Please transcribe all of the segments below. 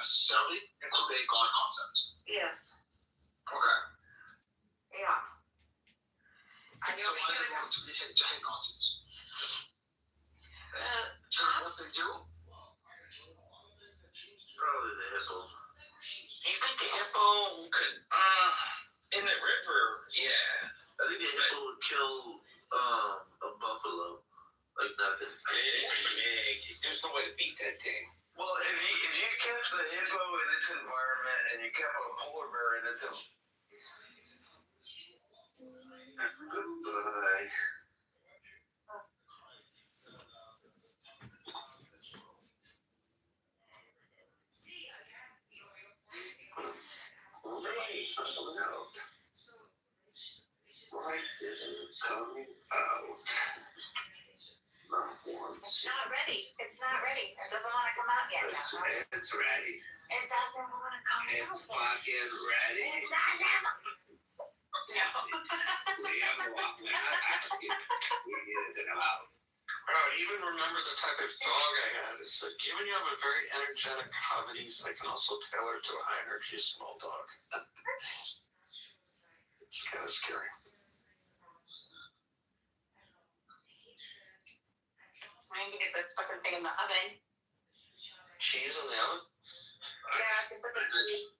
necessarily include a God concept. Yes. Okay. Yeah. So why do they want to be hate Nazis? What they do? Probably the hippo. You think the hippo could, in the river? Yeah. I think the hippo would kill, a buffalo. Like nothing. It's big. There's no way to beat that thing. Well, if you kept the hippo in its environment and you kept a polar bear in its Goodbye. Light's not coming out. Light isn't coming out. Not once. It's not ready. It's not ready. It doesn't want to come out yet. It's ready. It doesn't want to come out. It's fucking ready. It doesn't. We have a walk. We're not asking. We get it to come out. Bro, even remember the type of dog I had. It's like, given you have a very energetic cavities, I can also tailor to a high energy small dog. It's kind of scary. I need to get this fucking thing in the oven. Cheese in the oven? Yeah, I can put the cheese.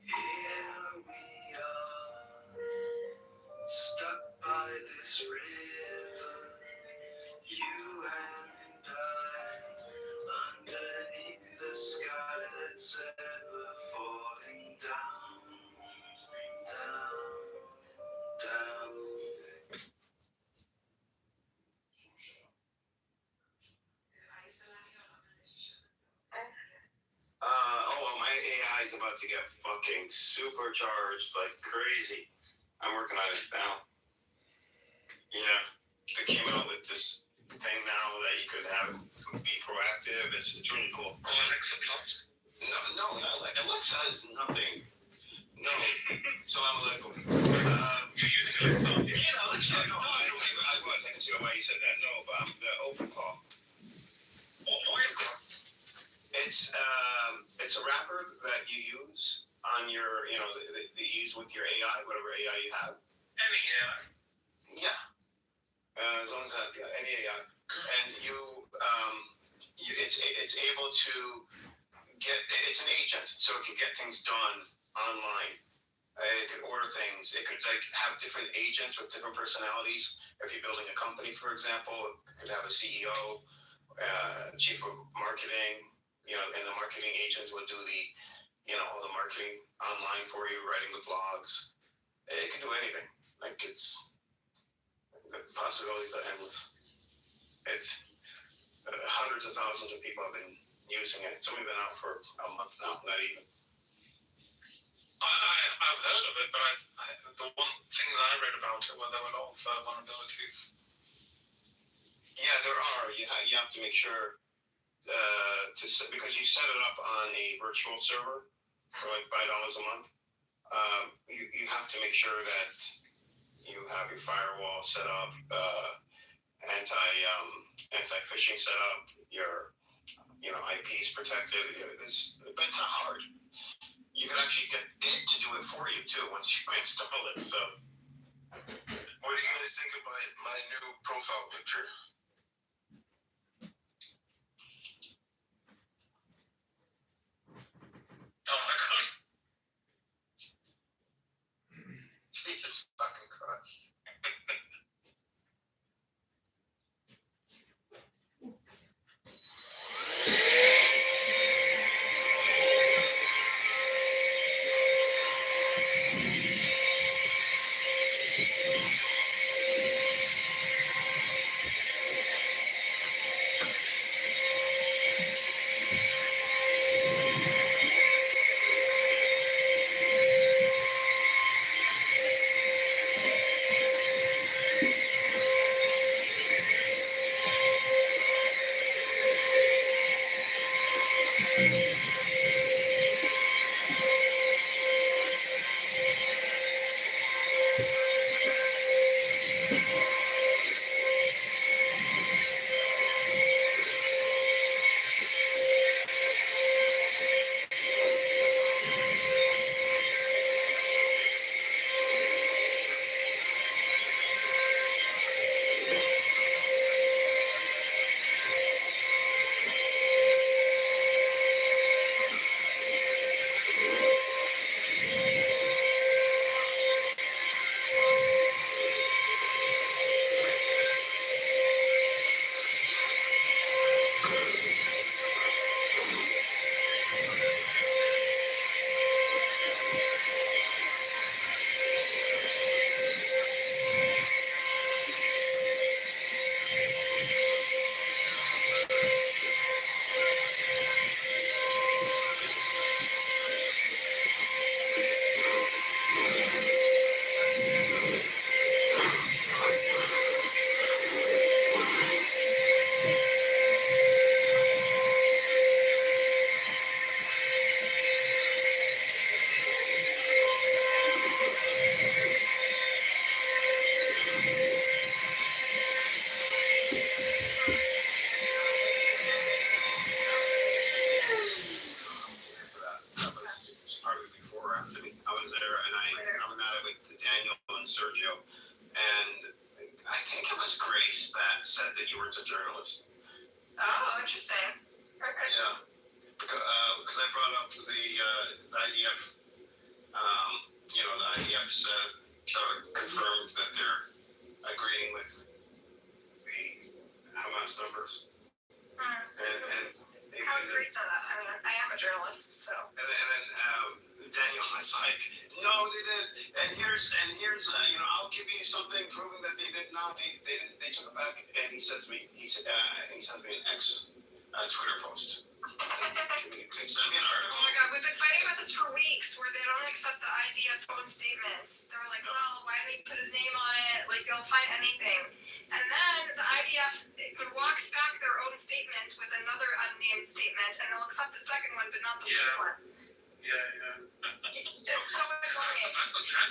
Here we are, stuck by this river, you and I, underneath the sky that's ever falling down, down, down. My AI is about to get fucking supercharged like crazy. I'm working on it now. Yeah, they came out with this thing now that you could have be proactive. It's really cool. Alexa Plus? No, like Alexa is nothing. No. Salam alaikum. You're using Alexa? Yeah, Alexa. No, I was. I can see why you said that. No, but the open call. Why is that? It's a wrapper that you use on your, that you use with your AI, whatever AI you have. Any AI? Yeah. As long as that, any AI. And it's able to it's an agent, so it can get things done online. It could order things. It could have different agents with different personalities. If you're building a company, for example, it could have a CEO, chief of marketing, and the marketing agent would do all the marketing online for you, writing the blogs. It can do anything. The possibilities are endless. It's hundreds of thousands of people have been using it. Some have been out for a month now, not even. I've heard of it, but the one things I read about it were there were a lot of vulnerabilities. Yeah, there are. You have to make sure because you set it up on a virtual server for like $5 a month. You have to make sure that you have your firewall set up, anti-phishing set up, your IPs protected. But it's not hard. You can actually get it to do it for you too once you install it. So, what do you guys think about my new profile picture? Oh my god. Jesus fucking Christ. were after me. I was there, and I was at it with Daniel and Sergio, and I think it was Grace that said that you weren't a journalist. Oh, interesting. Yeah, because I brought up the IDF. The IDF said confirmed that they're agreeing with the Hamas numbers, and How would Grace know that? I mean, I am a journalist, so. And then Daniel was like, "No, they did." And here's I'll give you something proving that they did not. They took it back. And he sends me an ex Twitter post. Can you send me an article? Oh my God, we've been fighting about this for weeks, where they don't accept the IDF's own statements. They're like, well, why did he put his name on it? Like, they'll find anything. And then the IDF walks back their own statements with another unnamed statement, and they'll accept the second one, but not the first one. Yeah. It's so annoying.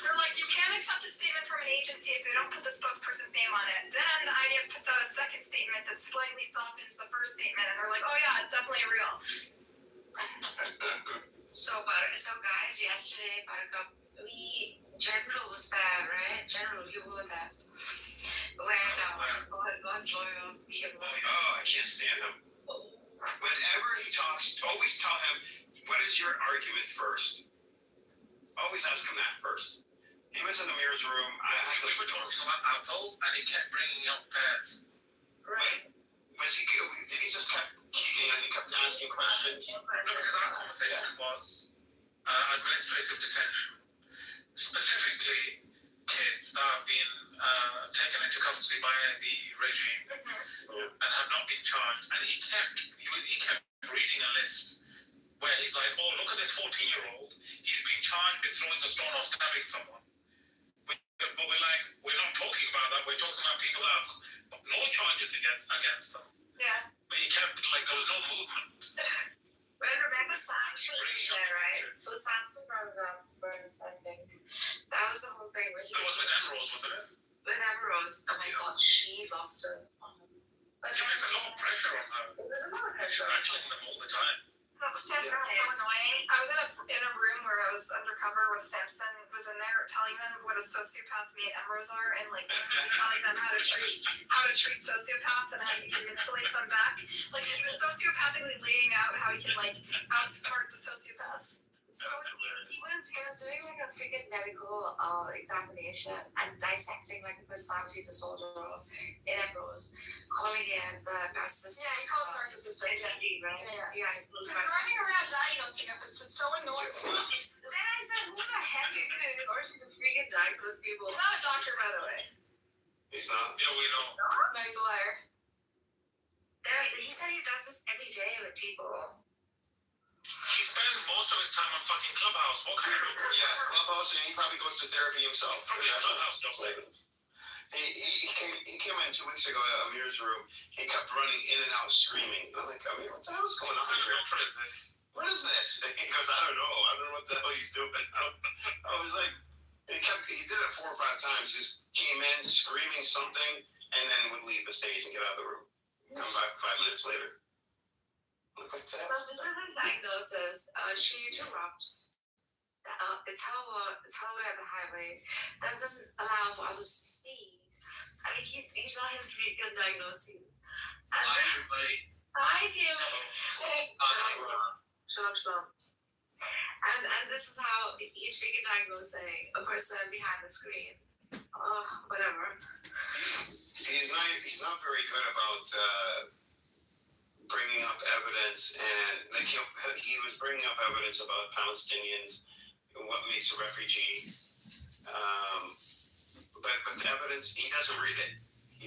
They're like, you can't accept a statement from an agency if they don't put the spokesperson's name on it. Then the IDF puts out a second statement that slightly softens the first statement, and they're like, oh yeah, it's definitely real. So guys, yesterday, Buttercup, General was there, right? General, you were there. When God's lawyer came along. Oh, I can't stand him. Whenever he talks, always tell him, what is your argument first? Always ask him that first. He was in the mirror's room. We were talking about apples, and he kept bringing up pears. Right. Did he just he kept asking questions? No, because our conversation was administrative detention. Specifically, kids that have been taken into custody by the regime and have not been charged. And he kept reading a list where he's like, oh, look at this 14-year-old. He's been charged with throwing a stone or stabbing someone. But we're like, we're not talking about that. We're talking about people that have no charges against them. Yeah. But he kept, there was no movement. Well, remember Samson was there, right? So Samson brought it up first, I think. That was the whole thing. That was with Emerald, wasn't it? With Emerald. Oh my God, she lost her. But There's a lot of pressure on her. It was a lot of pressure. She's battling them all the time. Samson was so annoying. I was in a room where I was undercover with Samson was in there telling them what a sociopath me and Emrose are, and telling them how to treat sociopaths and how you can manipulate them back. Like, he was sociopathically laying out how he can outsmart the sociopaths. So he was doing a freaking medical examination and dissecting a personality disorder in Emerose, calling it the narcissistic. Yeah, he calls narcissistic. Right? Yeah. He's running around diagnosing it, but it's so annoying. Then I said, who the heck is it in order to freaking diagnose people? He's not a doctor, by the way. He's not. Yeah, we know. No, he's a liar. He said he does this every day with people. He spends most of his time on fucking Clubhouse. What kind of doctor? Yeah, Clubhouse, and he probably goes to therapy himself. Probably a Clubhouse doctor. He came in 2 weeks ago at Amir's room. He kept running in and out screaming. I'm like, Amir, what the hell is going on What kind of here? doctor is this? What is this? And he goes, I don't know what the hell he's doing. I was like, he did it 4 or 5 times. Just came in screaming something and then would leave the stage and get out of the room. Come back 5 minutes later. Look at that. So this is his diagnosis. She interrupts. It's her way on the highway. Doesn't allow for others to speak. I mean, these are his freaking diagnoses. And hi, Caleb. Shalom. And this is how he's freaking diagnosing a person behind the screen. Whatever. He's not very good about bringing up evidence, and he was bringing up evidence about Palestinians and what makes a refugee. But the evidence, he doesn't read it. He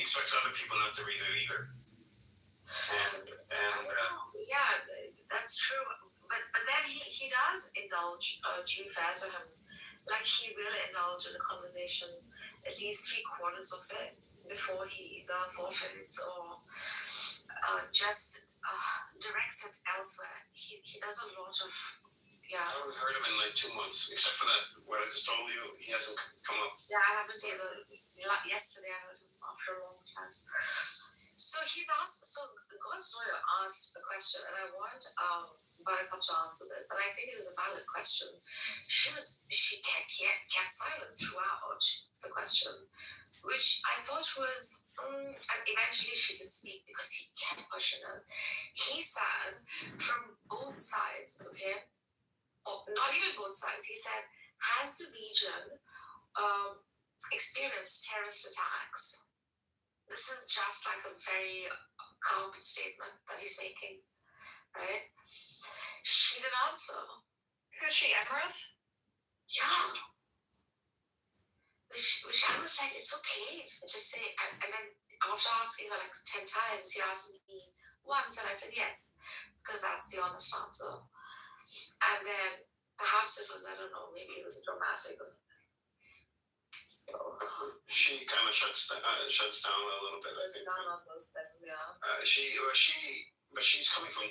expects other people not to read it either. Yeah, that's true. But then he does indulge, to be fair to him. He will indulge in a conversation, at least 3/4 of it, before he either forfeits or just directs it elsewhere. He does a lot of, I haven't heard him in 2 months, except for that, what I just told you, he hasn't come up. Yeah, I haven't either. Yesterday I heard him after a long time. So So he's asked. So God's lawyer asked a question, and I want Buttercup to answer this, and I think it was a valid question. She kept silent throughout the question, which I thought was, and eventually she did speak because he kept pushing her. He said from both sides, okay, or not even both sides. He said, has the region experienced terrorist attacks? This is just like a very carbon statement that he's making, right? She didn't answer. Who's she, Emrose? Yeah. Which I was like, it's okay. Just say, and then after asking her like 10 times, he asked me once, and I said yes, because that's the honest answer. And then perhaps it was, I don't know, maybe it was dramatic or something. So She kind of shuts down a little bit, I think. down on those things, yeah. But she's coming from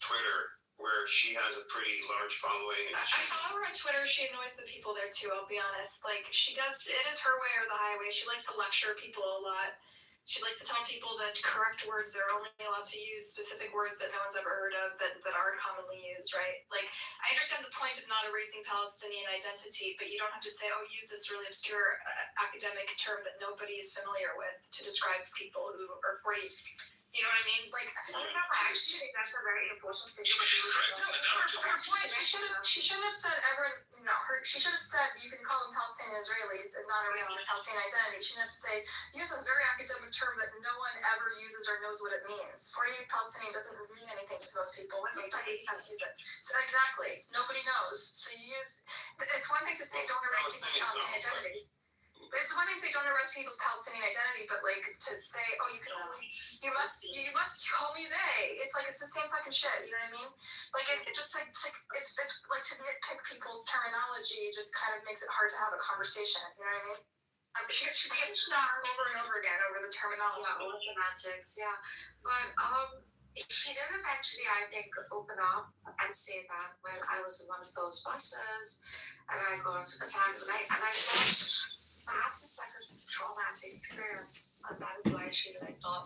Twitter, where she has a pretty large following. And I follow her on Twitter. She annoys the people there too, I'll be honest. Like, she does, it is her way or the highway. She likes to lecture people a lot. She likes to tell people that correct words, they're only allowed to use specific words that no one's ever heard of, that aren't commonly used, right? Like, I understand the point of not erasing Palestinian identity, but you don't have to say, oh, use this really obscure academic term that nobody is familiar with to describe people who are 40. You know what I mean? Like, I actually think that's a very important thing. Yeah, but she's correct in the narrative. her point, she shouldn't have said she should have said you can call them Palestinian Israelis and not erase their Palestinian identity. She didn't have to say, use this very academic term that no one ever uses or knows what it means. 48 Palestinian doesn't mean anything to most people, so it doesn't make sense to use it. So exactly. Nobody knows. So you use, it's one thing to say don't erase people's Palestinian identity. But it's one thing to say don't erase people's Palestinian identity, but like to say, oh, you can only, you must call me they. It's like, it's the same fucking shit. You know what I mean? Like it just like it's like to nitpick people's terminology just kind of makes it hard to have a conversation. You know what I mean? She gets stuck over and over again over the terminology. Yeah, over semantics, yeah. But she did eventually, I think, open up and say that, well, I was in one of those buses and I got attacked, and I thought perhaps it's like a traumatic experience, and that is why she's like not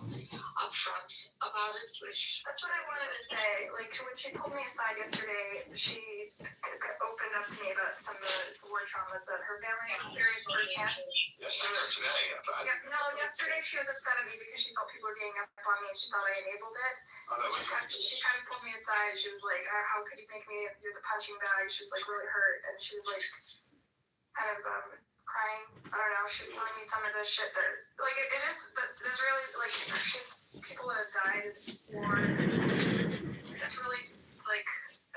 upfront about it. Which that's what I wanted to say. Like when she pulled me aside yesterday, she opened up to me about some of the war traumas that her family experienced firsthand. Yesterday. Yesterday she was upset at me because she felt people were ganging up on me and she thought I enabled it. She kind of pulled me aside. She was like, "How could you make me? You're the punching bag." She was like really hurt, and she was like kind of crying. I don't know. She was telling me some of the shit that, like, it is. There's really like people that have died in war. It's really like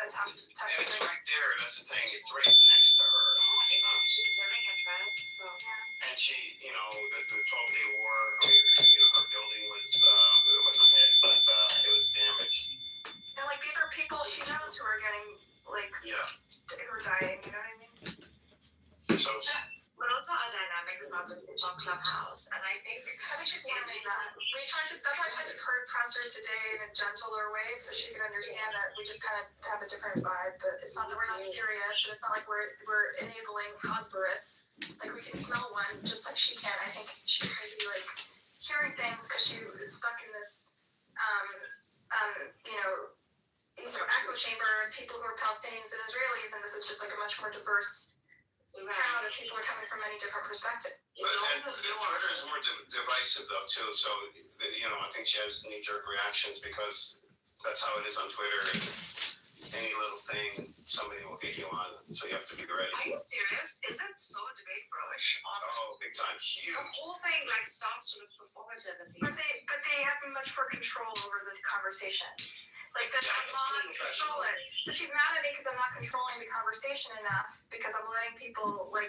a tough Yeah, it's thing. right there. That's the thing. It's right next to her. she's living it, right? So And she, the 12-day war. I mean, her building it wasn't hit, but it was damaged. And like these are people she knows who are getting like Yeah. who are dying. You know what I mean? So. but also our dynamics of this on Clubhouse, and I think she's learning that. That's why I tried to press her today in a gentler way, so she can understand that we just kind of have a different vibe. But it's not that we're not serious, and it's not like we're enabling Hosperus. Like we can smell one just like she can. I think she's maybe like hearing things because she is stuck in this, echo chamber of people who are Palestinians and Israelis, and this is just like a much more diverse crowd of people are coming from many different perspectives. And Twitter is more divisive though too. So I think she has knee-jerk reactions because that's how it is on Twitter. Any little thing, somebody will get you on. So you have to be ready. are you serious? Is it so debate bro-ish on Oh, big time, huge. the whole thing like starts to look performative at the But they have much more control over the conversation. Like that, I'm not control it. So she's mad at me because I'm not controlling the conversation enough because I'm letting people like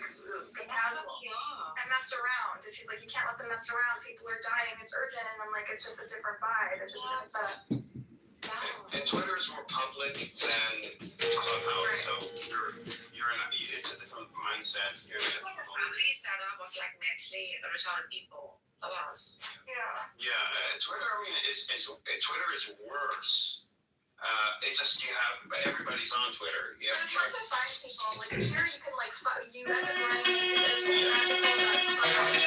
be casual and mess around. And she's like, you can't let them mess around. People are dying. It's urgent. And I'm like, it's just a different vibe. It's just a different setup. And Twitter is more public than Clubhouse, so you're in it's a different mindset. You're It's like a family setup of like mentally retarded people. Clubhouse. Yeah. Twitter. I mean, Twitter is worse. It's just everybody's on Twitter. But it's hard to find people. Like here, you can like you end up running. There's a magical Clubhouse.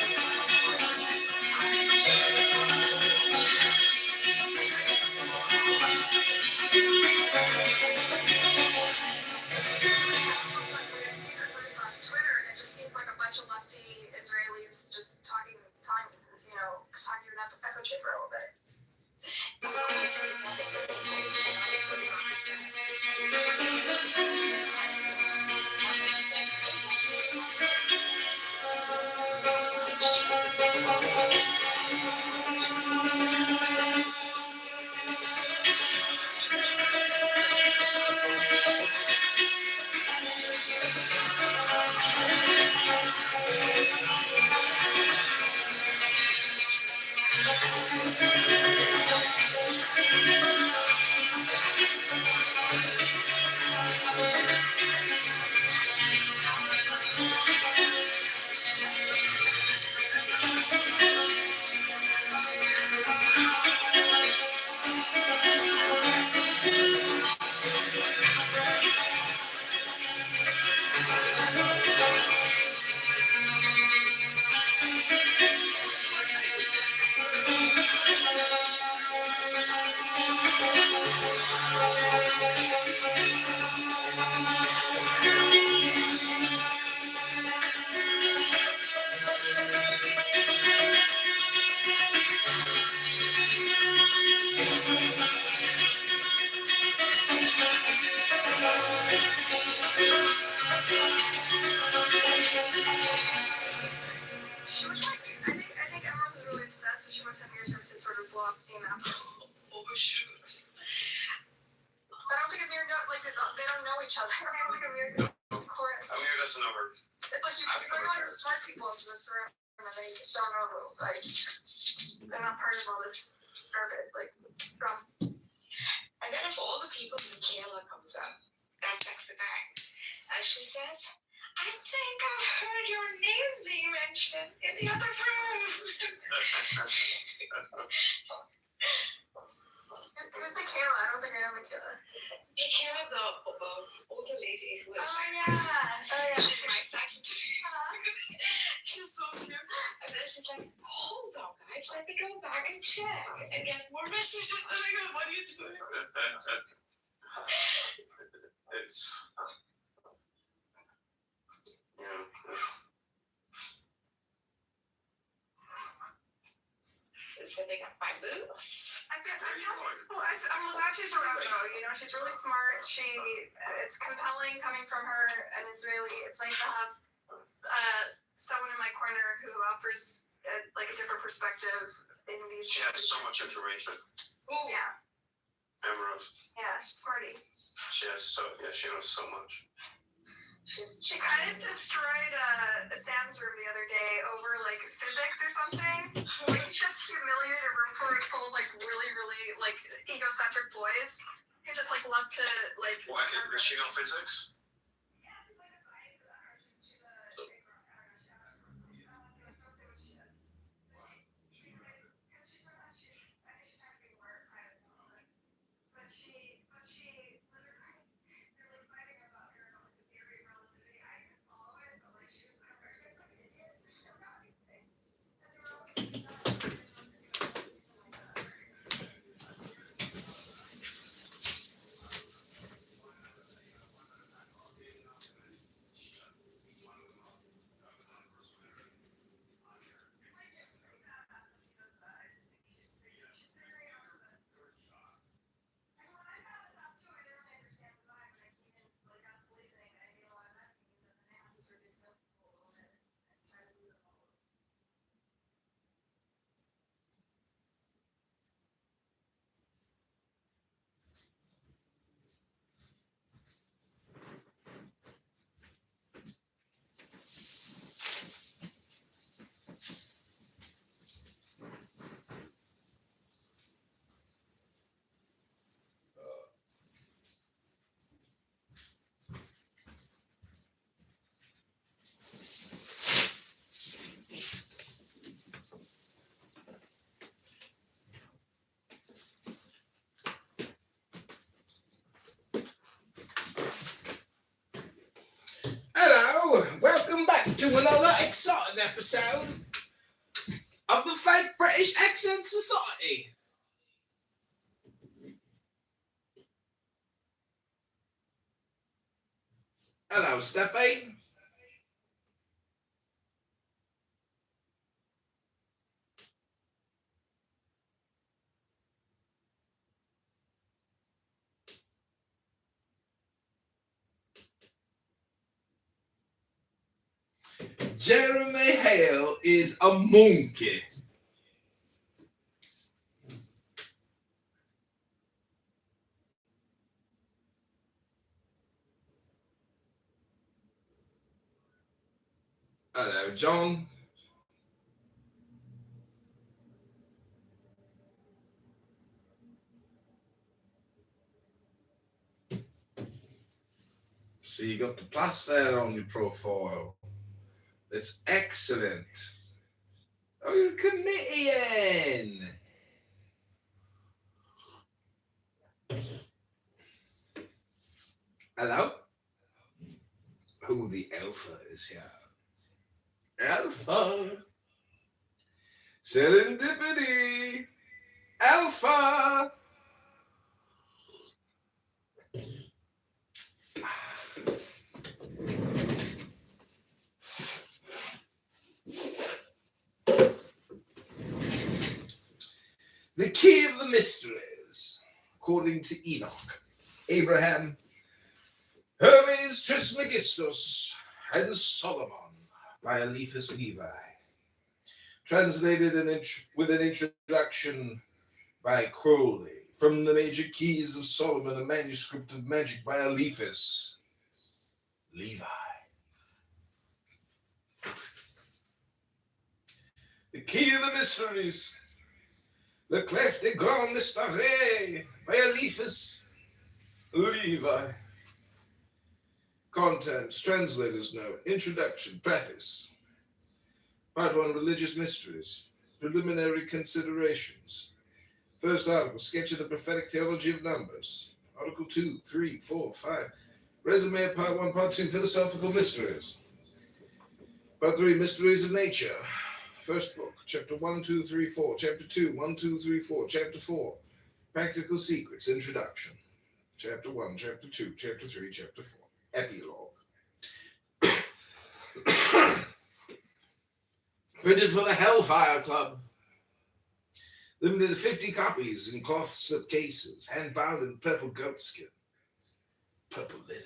Amir? No. Corinth. Amir doesn't know her. It's like you bring like smart people into this room and they don't know who, like, they're not part of all this garbage, like, from. And then of all the people, Michaela comes up, that sexy bag, and she says, I think I heard your names being mentioned in the other room. Who's Michaela? I don't think I know Michaela. Michaela, the older lady who is She's my saxophone. She's so cute. And then she's like, hold on, guys, let me go back and check and get more messages. And I go, what are you doing? It's, you know, Zipping up my boots. I'm glad she's around though. You know, she's really smart. It's compelling coming from her, and it's nice to have someone in my corner who offers like a different perspective in these. she has so much information. Ooh. Yeah. Ambrose. Yeah, she's smarty. She knows so much. She kind of destroyed Sam's room the other day over like physics or something. Like just humiliated a room full of like really, really like egocentric boys who just like love to like. What? Does she know physics? Yeah, she's like a science she's a big rock. I don't know say what she is. Because she's I think she's trying to be more private. But she literally they're like fighting about her about like the theory of relativity. I can follow it, but like she was so very good at it. She don't got anything. And they were all like, Hello, welcome back to another exciting episode of the Fake British Accent Society. Hello, Steppy. Jeremy Hale is a monkey. Hello, John. So you got the plus there on your profile. That's excellent. Oh, you're a comedian. Hello? Who the alpha is here? Alpha. Serendipity. Alpha. The key of the mysteries, according to Enoch, Abraham, Hermes Trismegistus, and Solomon by Eliphas Levi. Translated with an introduction by Crowley from the Major Keys of Solomon, a manuscript of magic by Eliphas. Levi. The key of the mysteries. Le clef de grand mystère by Eliphas Levi. Contents, translator's note, introduction, preface. Part 1, religious mysteries, preliminary considerations. First article, sketch of the prophetic theology of numbers. Article 2, 3, 4, 5. Resume of Part 1, Part 2, philosophical mysteries. Part 3, mysteries of nature. First book, chapter 1, 2, 3, 4. Chapter 2, 1, 2, 3, 4. Chapter 4, practical secrets, introduction. Chapter 1, chapter 2, chapter 3, chapter 4. Epilogue. Printed for the Hellfire Club. Limited to 50 copies in cloth slip cases, hand bound in purple goatskin. Purple linen.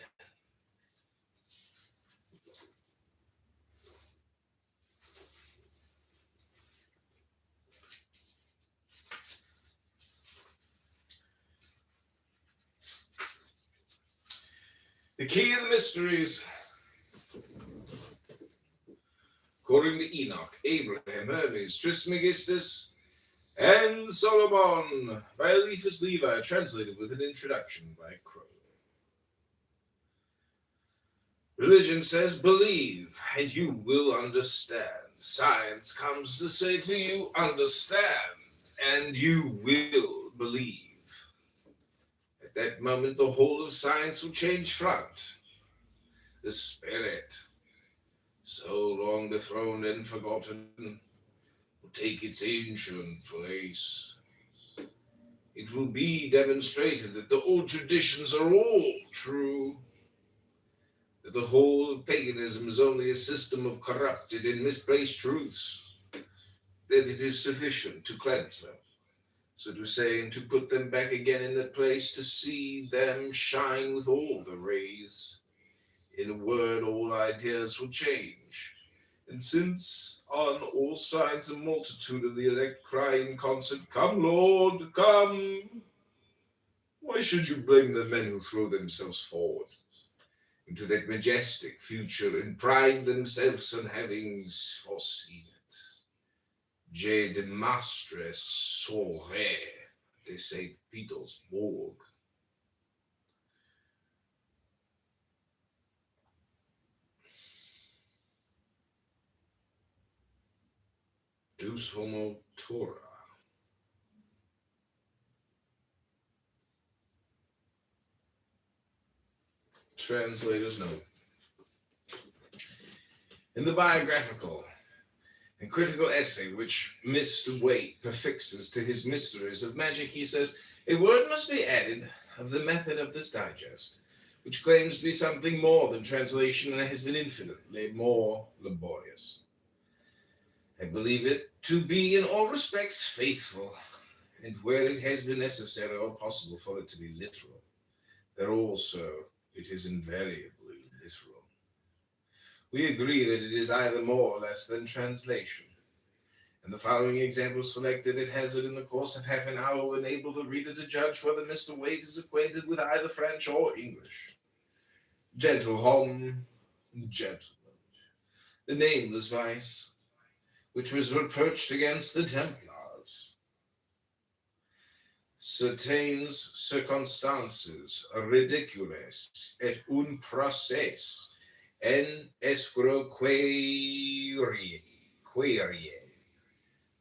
The key of the mysteries. According to Enoch, Abraham, Hermes, Trismegistus, and Solomon, by Eliphas Levi, translated with an introduction by Crowley. Religion says, believe, and you will understand. Science comes to say to you, understand, and you will believe. At that moment, the whole of science will change front. The spirit, so long dethroned and forgotten, will take its ancient place. It will be demonstrated that the old traditions are all true, that the whole of paganism is only a system of corrupted and misplaced truths, that it is sufficient to cleanse them, so to say, and to put them back again in their place, to see them shine with all the rays. In a word, all ideas will change. And since on all sides a multitude of the elect cry in concert, come, Lord, come, why should you blame the men who throw themselves forward into that majestic future and pride themselves on having foreseen it? Je de mastre saurait de St. Petersburg. Deus homo Torah. Translator's note. In the biographical and critical essay which Mr. Waite prefixes to his Mysteries of Magic, he says, a word must be added of the method of this digest, which claims to be something more than translation and has been infinitely more laborious. I believe it to be in all respects faithful, and where it has been necessary or possible for it to be literal, there also it is invariably literal. We agree that it is either more or less than translation. And the following example selected at hazard in the course of half an hour will enable the reader to judge whether Mr. Waite is acquainted with either French or English. Gentlemen, the nameless vice, which was reproached against the Templars. Certaines circonstances ridicules et un procès en escroquerie,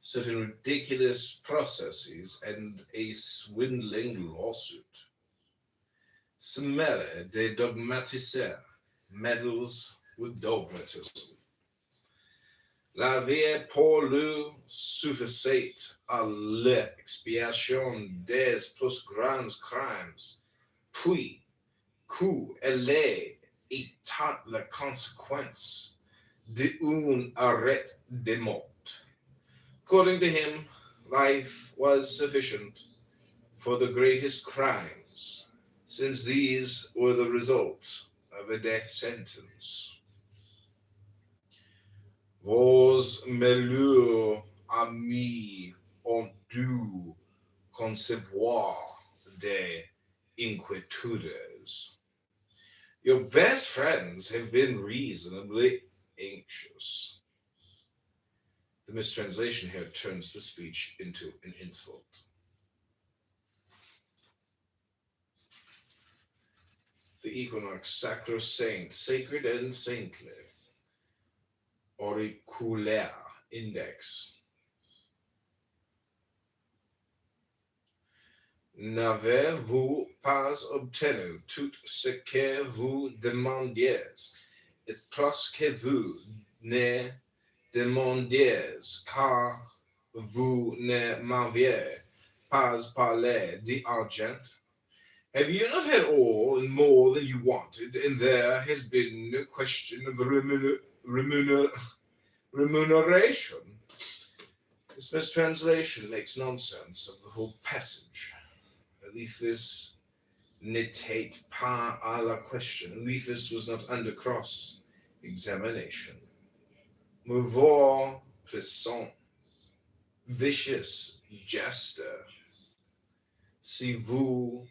certain ridiculous processes and a swindling lawsuit. Semele de dogmatiseur, meddles with dogmatism. La vie pour le suffisait à l'expiation des plus grands crimes, puis qu'elle est état la conséquence d'un arrêt de mort. According to him, life was sufficient for the greatest crimes, since these were the result of a death sentence. Vos meilleurs amis ont dû concevoir des inquiétudes. Your best friends have been reasonably anxious. The mistranslation here turns the speech into an insult. The equinox, sacrosanct, sacred and saintly. Auriculaire index. N'avez-vous pas obtenu tout ce que vous demandiez, et plus que vous ne demandiez, car vous ne m'aviez pas parlé d'argent? Have you not had all and more than you wanted, and there has been no question of remuneration? This mistranslation makes nonsense of the whole passage. Eliphas n'était pas à la question. Eliphas was not under cross-examination. Mauvais plaisant, vicious jester. Si vous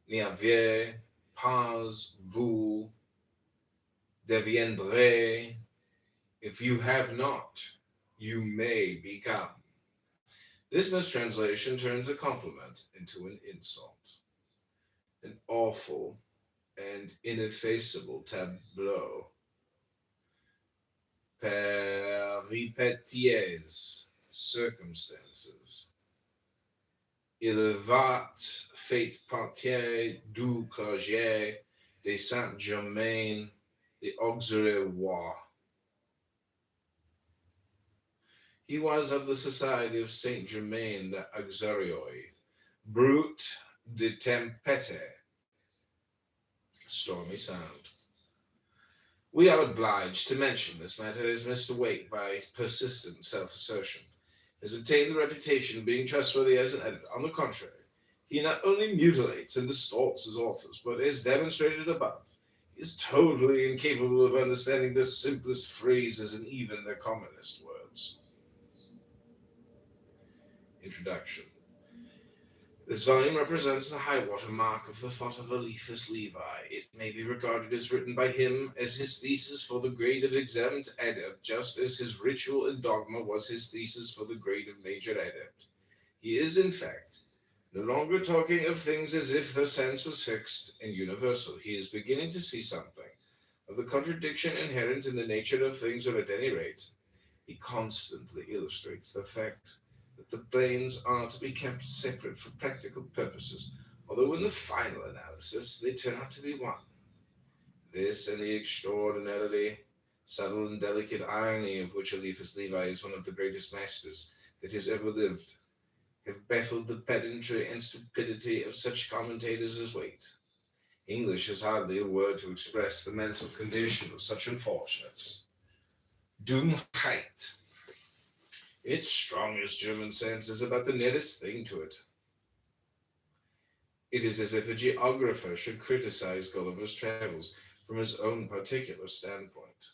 n'aviez pas, vous deviendrez. If you have not, you may become. This mistranslation turns a compliment into an insult. An awful and ineffaceable tableau. Péripéties, circumstances. Il va fait partie du clergé de Saint-Germain the Auxerrois. He was of the Society of Saint Germain the Auxerrois, brute de tempete, stormy sound. We are obliged to mention this matter as Mr. Waite, by persistent self-assertion, has attained the reputation of being trustworthy as an editor. On the contrary, he not only mutilates and distorts his authors, but, as demonstrated above, is totally incapable of understanding the simplest phrases and even their commonest words. Introduction. This volume represents the high-water mark of the thought of Eliphas Levi. It may be regarded as written by him as his thesis for the grade of exempt adept, just as his Ritual and Dogma was his thesis for the grade of major adept. He is, in fact, no longer talking of things as if their sense was fixed and universal. He is beginning to see something of the contradiction inherent in the nature of things, or at any rate, he constantly illustrates the fact that the planes are to be kept separate for practical purposes, although in the final analysis they turn out to be one. This, and the extraordinarily subtle and delicate irony of which Eliphas Levi is one of the greatest masters that has ever lived, have baffled the pedantry and stupidity of such commentators as Waite. English is hardly a word to express the mental condition of such unfortunates. Dummheit. Its strongest German sense is about the nearest thing to it. It is as if a geographer should criticize Gulliver's Travels from his own particular standpoint.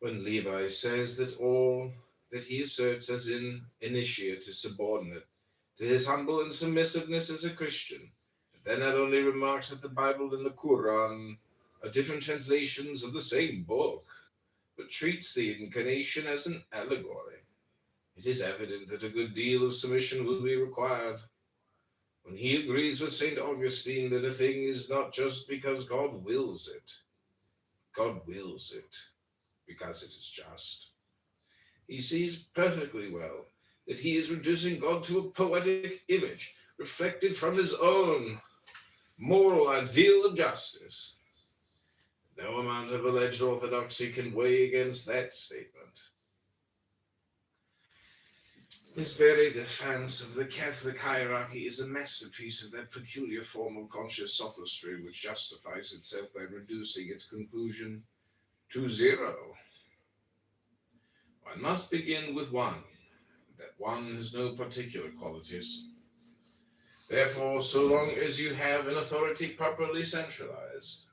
When Levi says that all that he asserts as an initiate is subordinate to his humble and submissiveness as a Christian, then not only remarks that the Bible and the Quran are different translations of the same book, but treats the incarnation as an allegory, it is evident that a good deal of submission will be required. When he agrees with St. Augustine that a thing is not just because God wills it because it is just. He sees perfectly well that he is reducing God to a poetic image reflected from his own moral ideal of justice. No amount of alleged orthodoxy can weigh against that statement. His very defense of the Catholic hierarchy is a masterpiece of that peculiar form of conscious sophistry which justifies itself by reducing its conclusion to zero. One must begin with one. That one has no particular qualities. Therefore, so long as you have an authority properly centralized,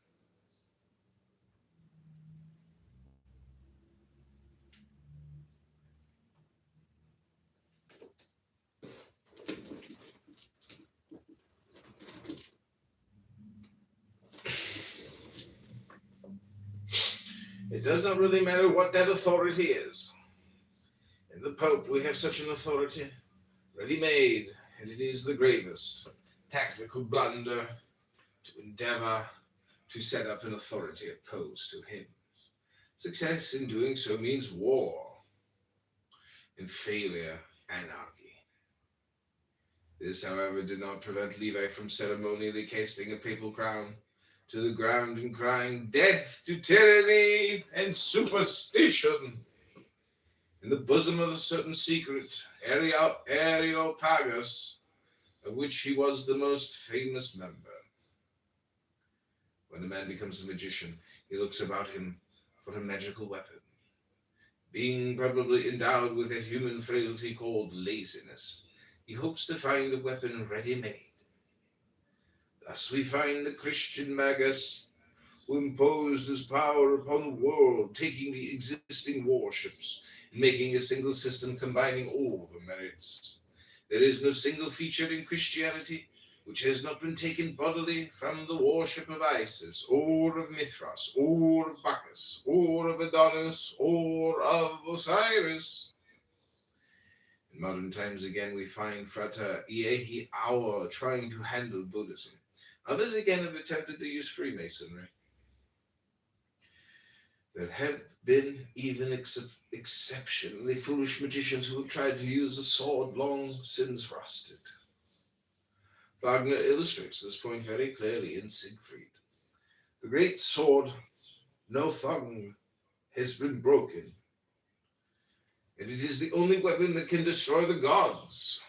It does not really matter what that authority is. In the Pope, we have such an authority, ready-made, and it is the gravest tactical blunder to endeavor to set up an authority opposed to him. Success in doing so means war, and failure, anarchy. This, however, did not prevent Levi from ceremonially casting a papal crown to the ground and crying, "Death to tyranny and superstition!" In the bosom of a certain secret, Areopagus, of which he was the most famous member. When a man becomes a magician, he looks about him for a magical weapon. Being probably endowed with that human frailty called laziness, he hopes to find a weapon ready-made. Thus we find the Christian magus who imposed his power upon the world, taking the existing warships and making a single system combining all the merits. There is no single feature in Christianity which has not been taken bodily from the worship of Isis, or of Mithras, or of Bacchus, or of Adonis, or of Osiris. In modern times again we find Frater Iehi Aur trying to handle Buddhism. Others again have attempted to use Freemasonry. There have been even exceptionally foolish magicians who have tried to use a sword long since rusted. Wagner illustrates this point very clearly in Siegfried. The great sword, no thong, has been broken, and it is the only weapon that can destroy the gods.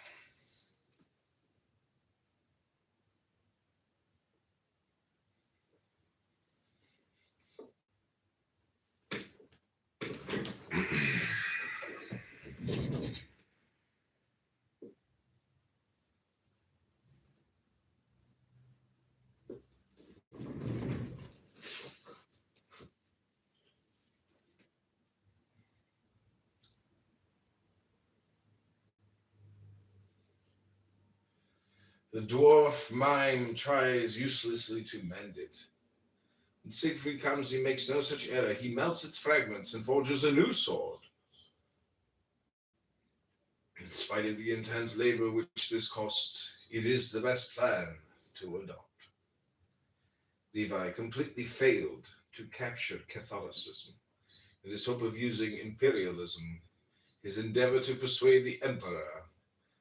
The dwarf mime tries uselessly to mend it. When Siegfried comes, he makes no such error. He melts its fragments and forges a new sword. In spite of the intense labor which this costs, it is the best plan to adopt. Levi completely failed to capture Catholicism in his hope of using imperialism, his endeavor to persuade the emperor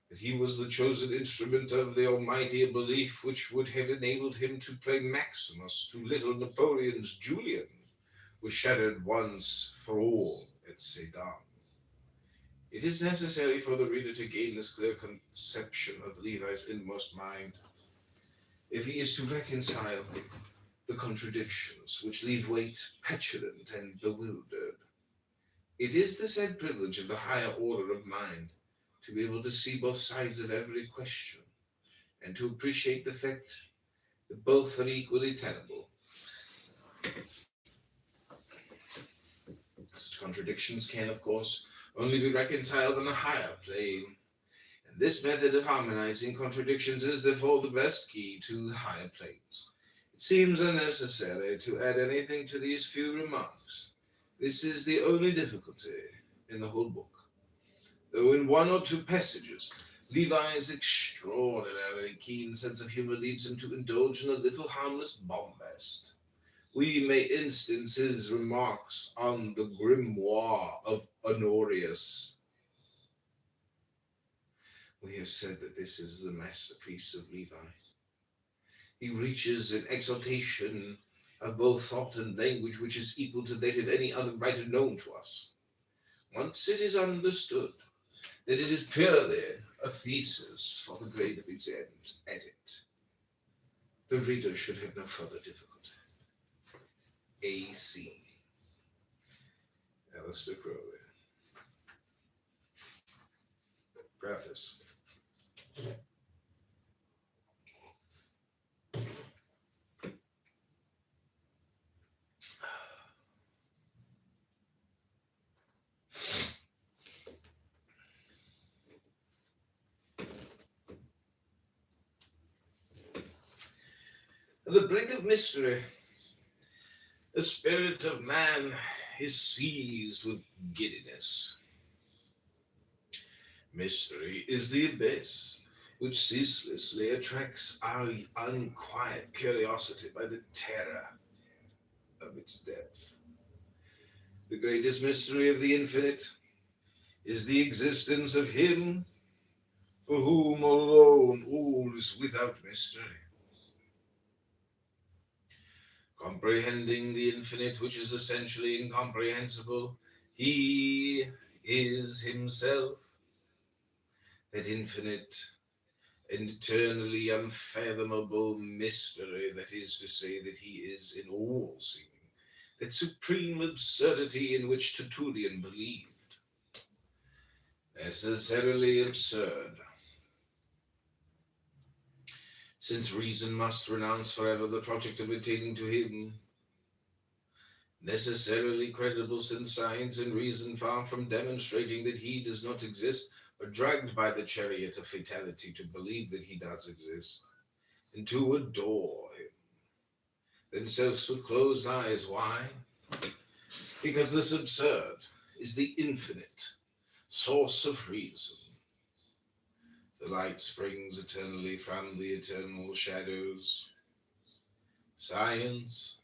that he was the chosen instrument of the Almighty, a belief which would have enabled him to play Maximus to little Napoleon's Julian, was shattered once for all at Sedan. It is necessary for the reader to gain this clear conception of Levi's inmost mind if he is to reconcile the contradictions which leave Waite petulant and bewildered. It is the said privilege of the higher order of mind to be able to see both sides of every question, and to appreciate the fact that both are equally tenable. Such contradictions can, of course, only be reconciled on a higher plane, and this method of harmonizing contradictions is therefore the best key to the higher planes. It seems unnecessary to add anything to these few remarks. This is the only difficulty in the whole book. Though in one or two passages, Levi's extraordinarily keen sense of humor leads him to indulge in a little harmless bombast. We may instance his remarks on the grimoire of Honorius. We have said that this is the masterpiece of Levi. He reaches an exaltation of both thought and language which is equal to that of any other writer known to us. Once it is understood that it is purely a thesis for the grade of its edit, the reader should have no further difficulty. A.C. Alistair Crowley. Preface. At the brink of mystery, the spirit of man is seized with giddiness. Mystery is the abyss which ceaselessly attracts our unquiet curiosity by the terror of its depth. The greatest mystery of the infinite is the existence of Him for whom alone all is without mystery. Comprehending the infinite, which is essentially incomprehensible, He is Himself, that infinite and eternally unfathomable mystery, that is to say, that He is in all seeming, that supreme absurdity in which Tertullian believed. Necessarily absurd, since reason must renounce forever the project of attaining to Him. Necessarily credible, since science and reason, far from demonstrating that He does not exist, are dragged by the chariot of fatality to believe that He does exist, and to adore Him, themselves with closed eyes. Why? Because this absurd is the infinite source of reason. The light springs eternally from the eternal shadows. Science,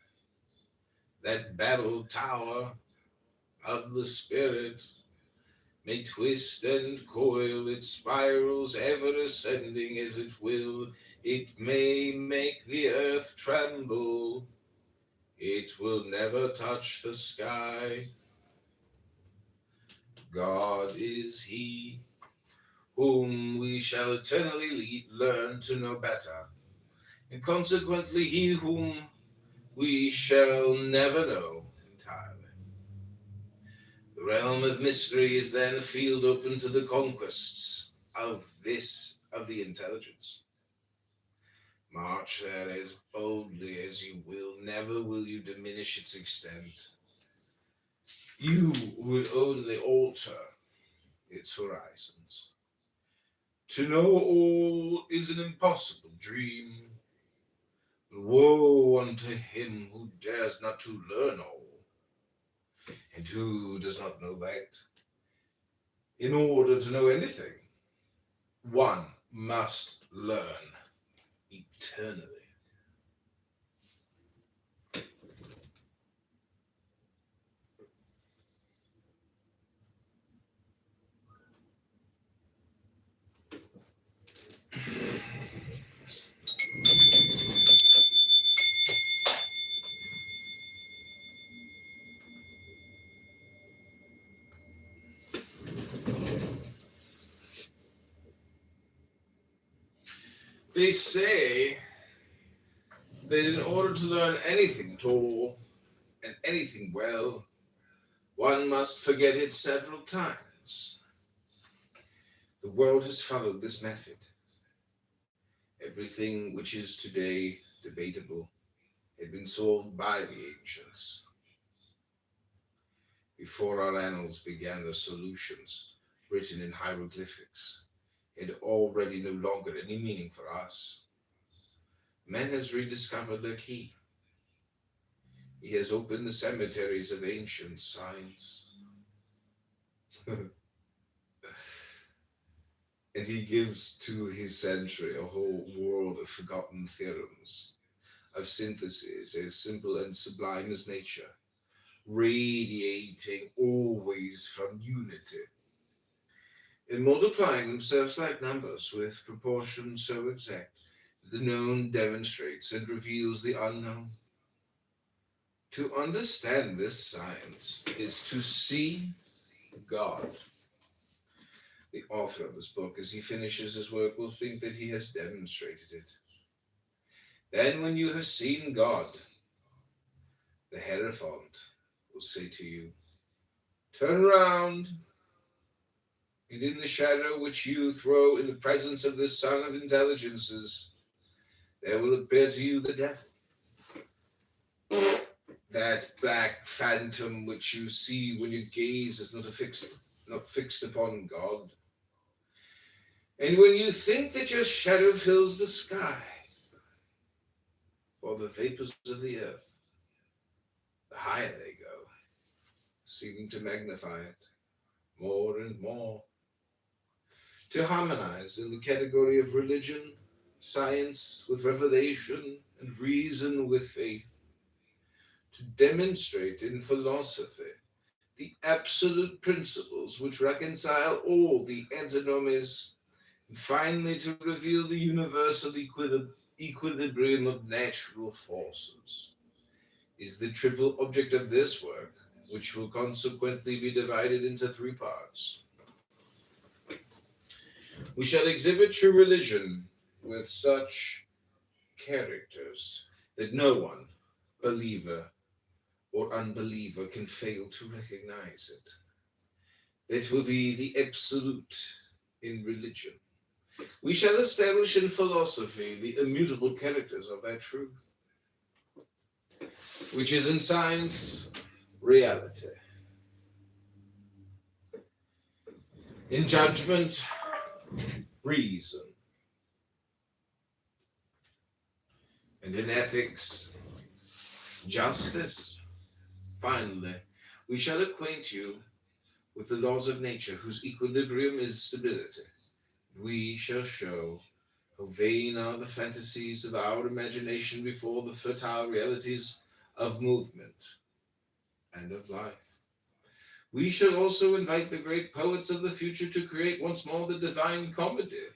that Babel tower of the spirit, may twist and coil its spirals, ever ascending as it will. It may make the earth tremble. It will never touch the sky. God is He whom we shall eternally learn to know better, and consequently He whom we shall never know entirely. The realm of mystery is then a field open to the conquests of the intelligence. March there as boldly as you will, never will you diminish its extent. You will only alter its horizons. To know all is an impossible dream. Woe unto him who dares not to learn all, and who does not know that in order to know anything, one must learn eternally. They say that in order to learn anything at all and anything well, one must forget it several times. The world has followed this method. Everything which is today debatable had been solved by the ancients. Before our annals began, the solutions written in hieroglyphics had already no longer any meaning for us. Man has rediscovered their key. He has opened the cemeteries of ancient science. And he gives to his century a whole world of forgotten theorems, of syntheses as simple and sublime as nature, radiating always from unity, and multiplying themselves like numbers with proportions so exact that the known demonstrates and reveals the unknown. To understand this science is to see God. The author of this book, as he finishes his work, will think that he has demonstrated it. Then, when you have seen God, the Hierophant will say to you, turn round, and in the shadow which you throw in the presence of this Son of Intelligences, there will appear to you the devil. That black phantom which you see when your gaze is not fixed upon God. And when you think that your shadow fills the sky, or the vapors of the earth, the higher they go, seem to magnify it more and more, to harmonize in the category of religion, science with revelation, and reason with faith, to demonstrate in philosophy the absolute principles which reconcile all the antinomies, and finally to reveal the universal equilibrium of natural forces, is the triple object of this work, which will consequently be divided into three parts. We shall exhibit true religion with such characters that no one, believer or unbeliever, can fail to recognize it. It will be the absolute in religion. We shall establish in philosophy the immutable characters of that truth, which is in science reality. In judgment, reason. And in ethics, justice. Finally, we shall acquaint you with the laws of nature, whose equilibrium is stability. We shall show how vain are the fantasies of our imagination before the fertile realities of movement and of life. We shall also invite the great poets of the future to create once more the divine comedy,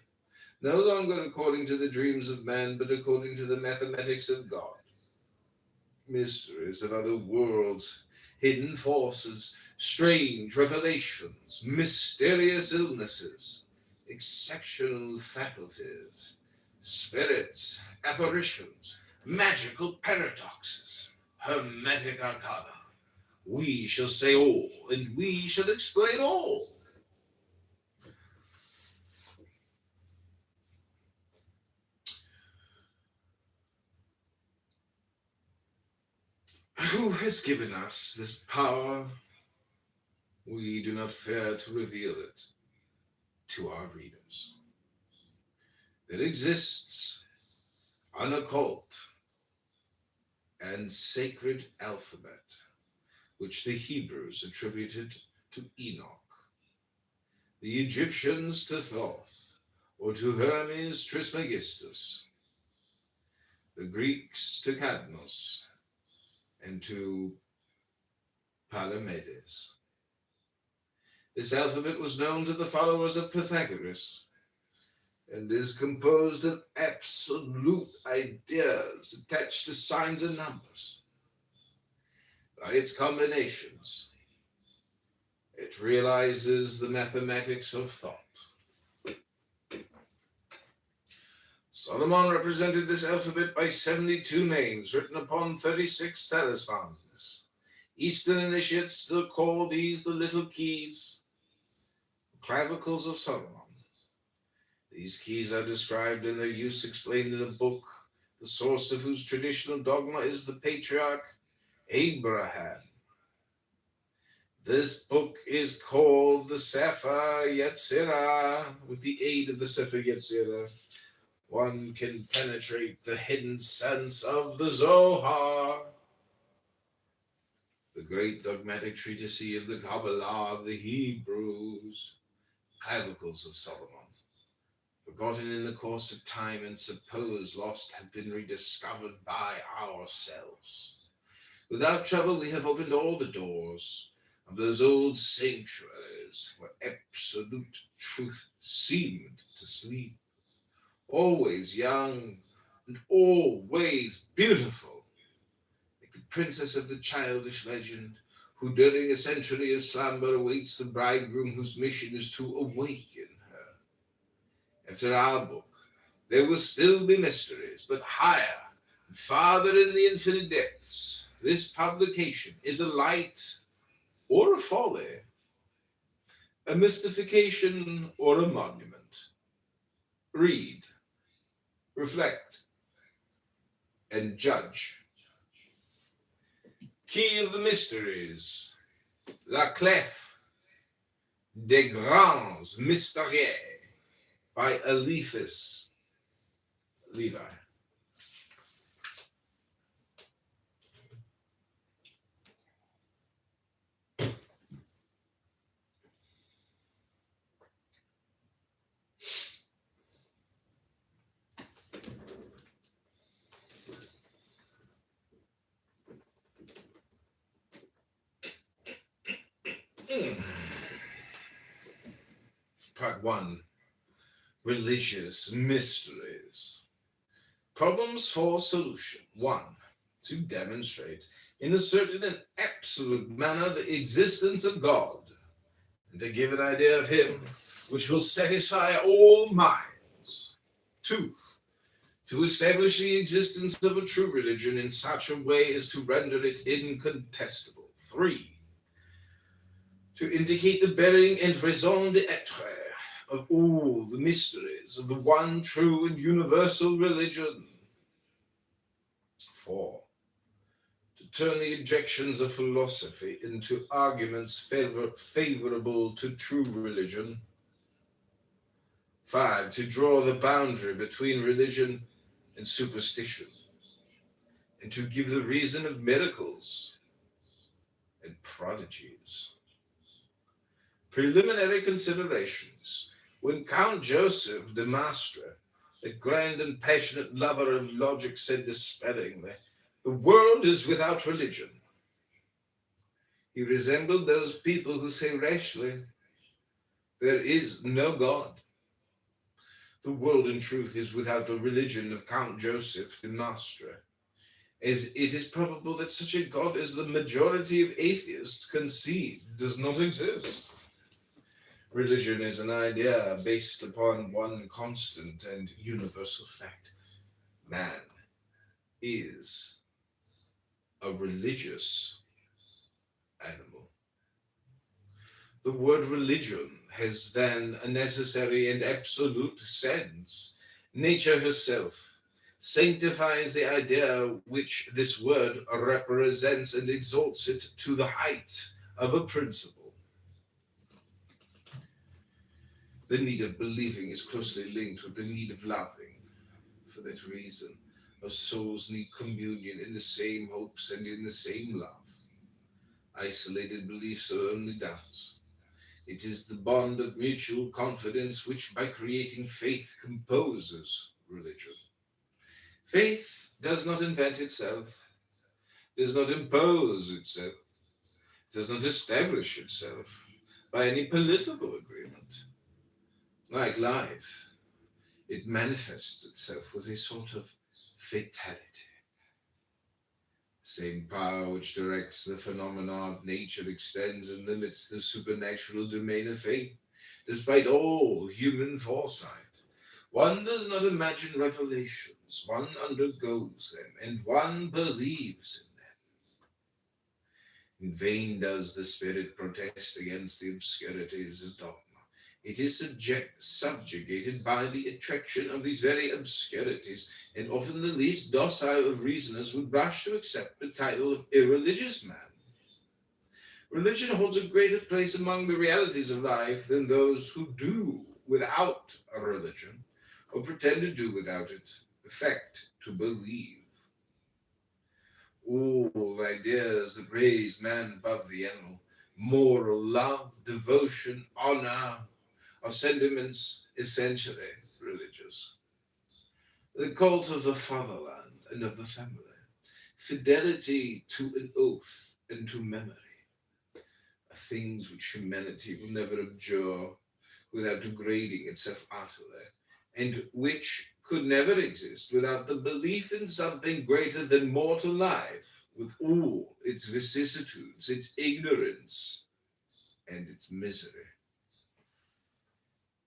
no longer according to the dreams of man, but according to the mathematics of God. Mysteries of other worlds, hidden forces, strange revelations, mysterious illnesses, exceptional faculties, spirits, apparitions, magical paradoxes, hermetic arcana. We shall say all, and we shall explain all. Who has given us this power? We do not fear to reveal it to our readers. There exists an occult and sacred alphabet which the Hebrews attributed to Enoch, the Egyptians to Thoth, or to Hermes Trismegistus, the Greeks to Cadmus, and to Palamedes. This alphabet was known to the followers of Pythagoras and is composed of absolute ideas attached to signs and numbers. By its combinations, it realizes the mathematics of thought. Solomon represented this alphabet by 72 names written upon 36 talismans. Eastern initiates still call these the little keys, clavicles of Solomon. These keys are described and their use explained in a book, the source of whose traditional dogma is the patriarch Abraham. This book is called the Sefer Yetzirah. With the aid of the Sefer Yetzirah, one can penetrate the hidden sense of the Zohar, the great dogmatic treatise of the Kabbalah of the Hebrews, clavicles of Solomon, forgotten in the course of time and supposed lost, have been rediscovered by ourselves. Without trouble, we have opened all the doors of those old sanctuaries where absolute truth seemed to sleep, always young and always beautiful, like the princess of the childish legend, who during a century of slumber awaits the bridegroom whose mission is to awaken her. After our book, there will still be mysteries, but higher and farther in the infinite depths. This publication is a light or a folly, a mystification or a monument. Read, reflect, and judge. Key of the Mysteries, La Clef des Grands Mystérieux by Eliphas Levi. Part 1. Religious Mysteries. Problems for solution. 1. To demonstrate in a certain and absolute manner the existence of God, and to give an idea of him which will satisfy all minds. 2. To establish the existence of a true religion in such a way as to render it incontestable. 3. To indicate the bearing and raison d'etre of all the mysteries of the one true and universal religion. 4. To turn the objections of philosophy into arguments favorable to true religion. 5. To draw the boundary between religion and superstition, and to give the reason of miracles and prodigies. Preliminary considerations. When Count Joseph de Maistre, the grand and passionate lover of logic, said despairingly, "The world is without religion," he resembled those people who say rashly, "There is no God." The world, in truth, is without the religion of Count Joseph de Maistre, as it is probable that such a God as the majority of atheists concede does not exist. Religion is an idea based upon one constant and universal fact. Man is a religious animal. The word religion has then a necessary and absolute sense. Nature herself sanctifies the idea which this word represents and exalts it to the height of a principle. The need of believing is closely linked with the need of loving. For that reason, our souls need communion in the same hopes and in the same love. Isolated beliefs are only doubts. It is the bond of mutual confidence which, by creating faith, composes religion. Faith does not invent itself, does not impose itself, does not establish itself by any political agreement. Like life, it manifests itself with a sort of fatality. The same power which directs the phenomena of nature extends and limits the supernatural domain of faith, despite all human foresight. One does not imagine revelations, one undergoes them, and one believes in them. In vain does the Spirit protest against the obscurities of dogma. It is subjugated by the attraction of these very obscurities, and often the least docile of reasoners would rush to accept the title of irreligious man. Religion holds a greater place among the realities of life than those who do without a religion, or pretend to do without it, affect to believe. All ideas that raise man above the animal, moral love, devotion, honor, are sentiments essentially religious. The cult of the fatherland and of the family, fidelity to an oath and to memory, are things which humanity will never abjure without degrading itself utterly, and which could never exist without the belief in something greater than mortal life, with all its vicissitudes, its ignorance, and its misery.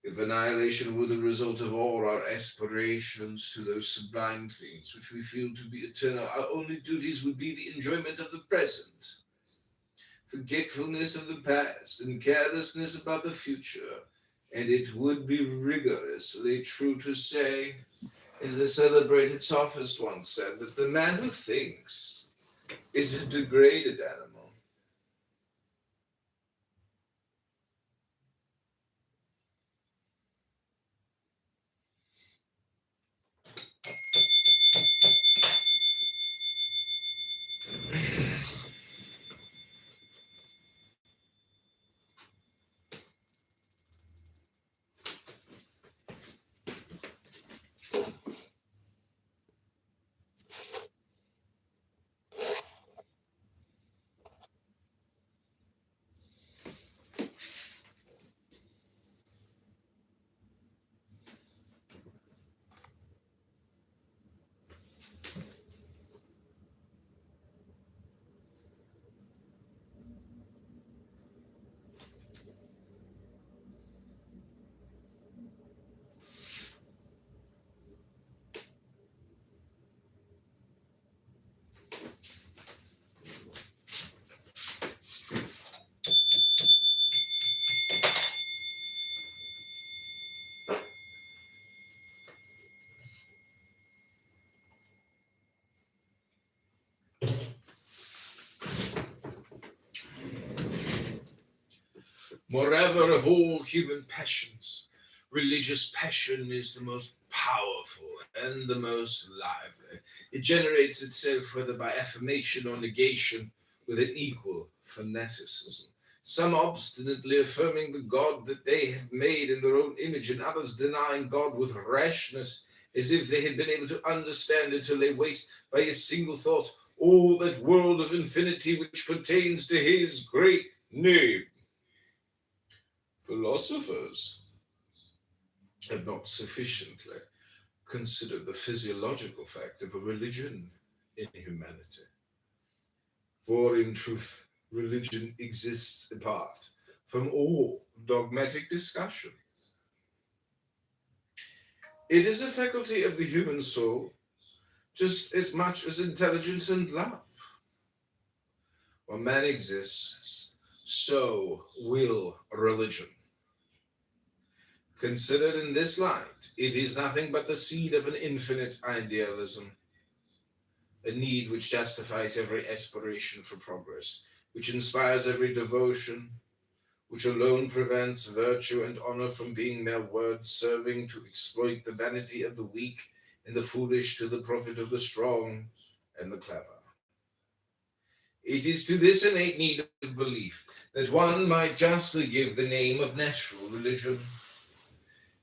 If annihilation were the result of all our aspirations to those sublime things which we feel to be eternal, our only duties would be the enjoyment of the present, forgetfulness of the past, and carelessness about the future. And it would be rigorously true to say, as a celebrated sophist once said, that the man who thinks is a degraded animal. Moreover, of all human passions, religious passion is the most powerful and the most lively. It generates itself, whether by affirmation or negation, with an equal fanaticism. Some obstinately affirming the God that they have made in their own image, and others denying God with rashness, as if they had been able to understand and to lay waste by a single thought all that world of infinity which pertains to his great name. Philosophers have not sufficiently considered the physiological fact of a religion in humanity. For in truth, religion exists apart from all dogmatic discussion. It is a faculty of the human soul just as much as intelligence and love. While man exists, so will religion. Considered in this light, it is nothing but the seed of an infinite idealism, a need which justifies every aspiration for progress, which inspires every devotion, which alone prevents virtue and honor from being mere words serving to exploit the vanity of the weak and the foolish to the profit of the strong and the clever. It is to this innate need of belief that one might justly give the name of natural religion,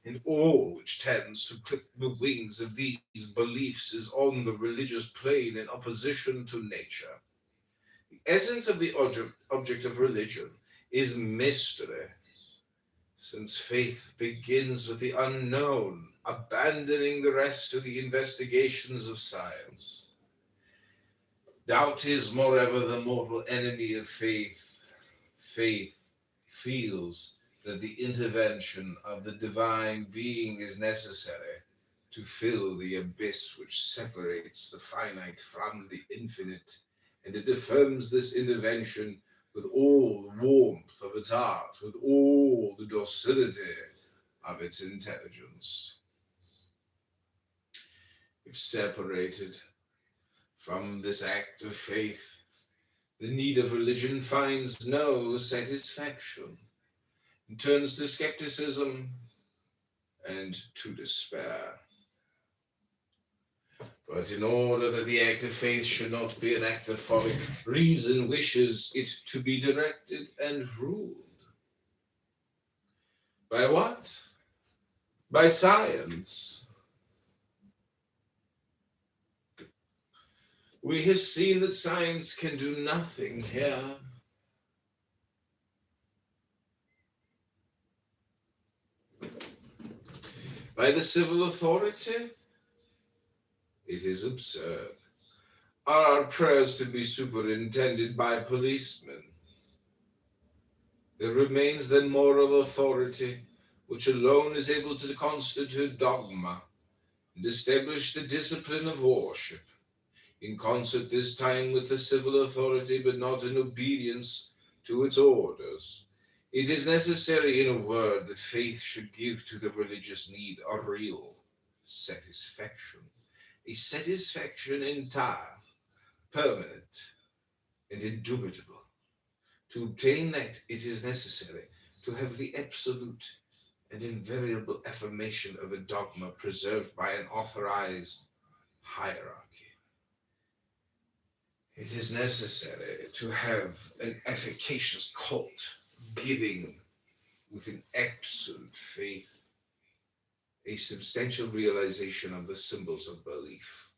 and all which tends to clip the wings of these beliefs is on the religious plane in opposition to nature. The essence of the object of religion is mystery, since faith begins with the unknown, abandoning the rest to the investigations of science. Doubt is, moreover, the mortal enemy of faith. Faith feels that the intervention of the divine being is necessary to fill the abyss which separates the finite from the infinite, and it affirms this intervention with all the warmth of its heart, with all the docility of its intelligence. If separated from this act of faith, the need of religion finds no satisfaction and turns to skepticism and to despair. But in order that the act of faith should not be an act of folly, reason wishes it to be directed and ruled. By what? By science. We have seen that science can do nothing here. By the civil authority, it is absurd. Are our prayers to be superintended by policemen? There remains then moral authority, which alone is able to constitute dogma and establish the discipline of worship, in concert this time with the civil authority, but not in obedience to its orders. It is necessary, in a word, that faith should give to the religious need a real satisfaction, a satisfaction entire, permanent, and indubitable. To obtain that, it is necessary to have the absolute and invariable affirmation of a dogma preserved by an authorized hierarchy. It is necessary to have an efficacious cult giving with an absolute faith a substantial realization of the symbols of belief.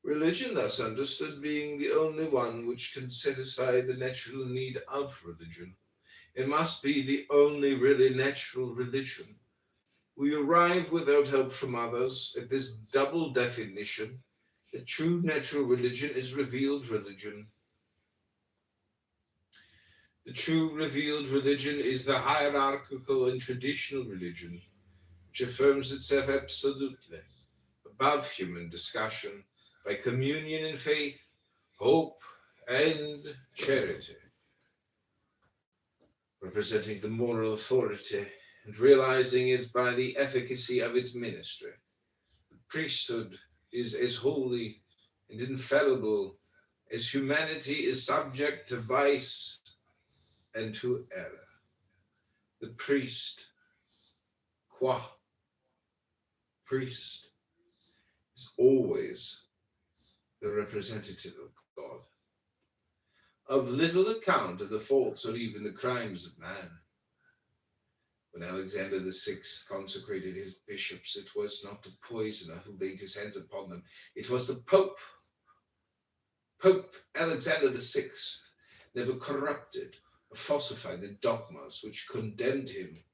Religion, thus understood, being the only one which can satisfy the natural need of religion, it must be the only really natural religion. We arrive without help from others at this double definition that true natural religion is revealed religion. The true revealed religion is the hierarchical and traditional religion, which affirms itself absolutely above human discussion by communion in faith, hope, and charity, representing the moral authority and realizing it by the efficacy of its ministry. The priesthood is as holy and infallible as humanity is subject to vice and to error. The priest, qua priest, is always the representative of God. Of little account are the faults or even the crimes of man. When Alexander VI consecrated his bishops, it was not the poisoner who laid his hands upon them, it was the Pope. Pope Alexander VI never corrupted or falsified the dogmas which condemned him,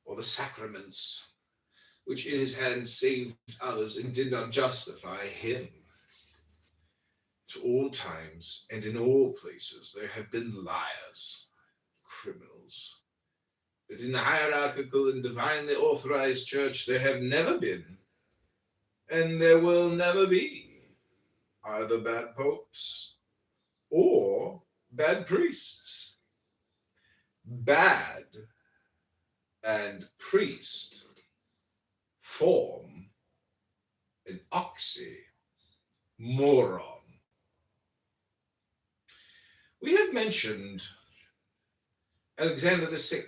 or the sacraments which in his hands saved others and did not justify him. To all times and in all places there have been liars, criminals. But in the hierarchical and divinely authorized church there have never been, and there will never be, either bad popes or bad priests. Bad and priest form an oxymoron. We have mentioned Alexander VI,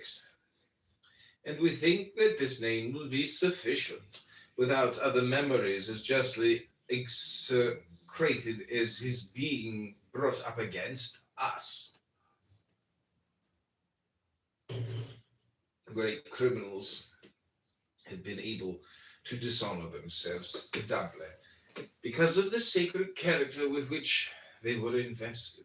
and we think that this name will be sufficient without other memories as justly execrated as his being brought up against us. Great criminals have been able to dishonor themselves doubly because of the sacred character with which they were invested.